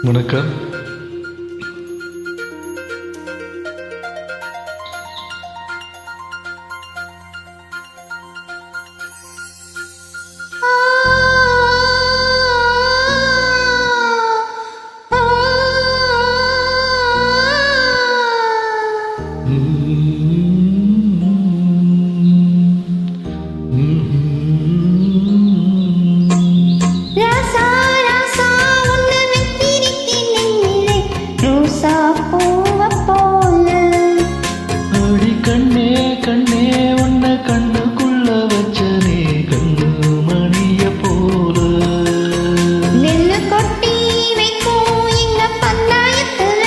வணக்கம். கண்ணே கண்ணே உன்னை கண்ணுக்குள்ள வச்சனே கண்ணு மணிய போல நெல்லு கொட்டி வைக்கும் எங்க பந்தாயத்துல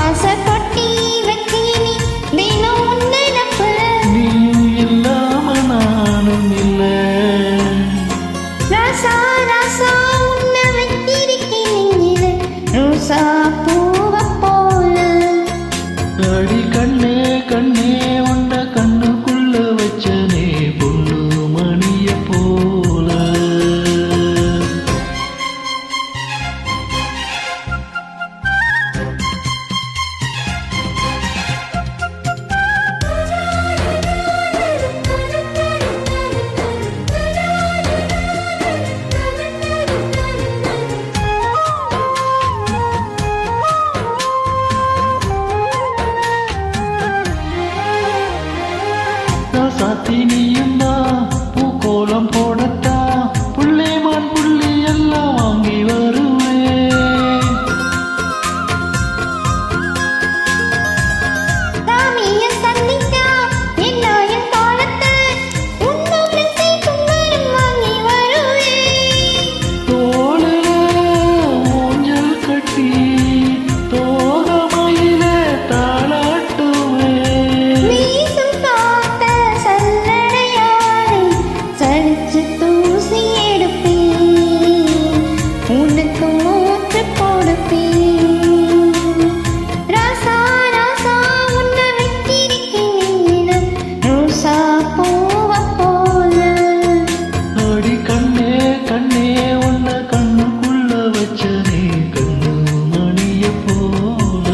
ஆசை கொட்டி வச்சீனி தினம் உன்னை நப்புல நீயும் இல்லாம நானும் இல்ல ராசா ராசா உன்னை வைத்திருக்கேன் ரோசா பூவ போல அடி கண்ணே கண்ணே உன்னை கண்ணுக்குள்ள வச்சனே பொண்ணு மணிய போல சாத்தி நீயுந்தா பூக்கோலம் போடத்தா புள்ளிமான் புள்ளி எல்லாம் வாங்கி வருவேன் சாமிய சந்திச்சா என்னாயின் காலத்து உன்னோடு சேர்க்கும் வாங்கி வருவேன் தோளில ஊஞ்சல் கட்டி தோகமையில தாளாட்டுவேன் வீசும் காத்த சல்லடையாரை சலிச்சு தூசி எடுப்பேன் உனக்கு மூச்சு கொடுப்பேன் ராசா ராசா உன்னை வைத்திருக்கேன் ரோசா பூவ போல அடி கண்ணே கண்ணே உன்னை கண்ணுக்குள்ள வச்சனே கண்ணு மணிய போல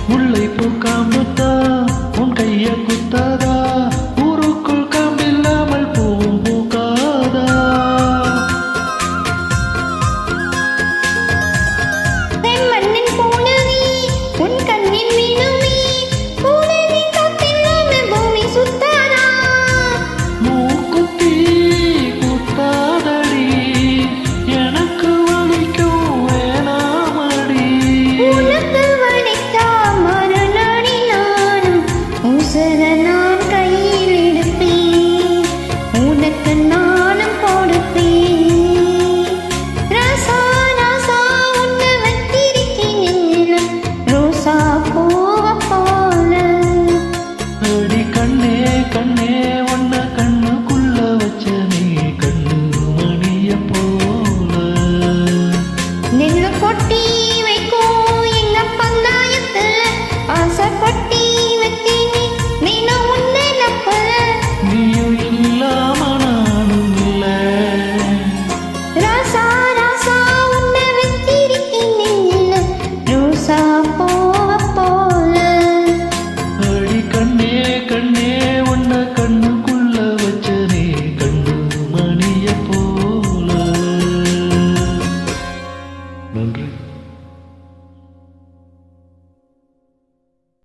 முல்லை பூக்காம்பத்தா உன் கைய குத்தாதா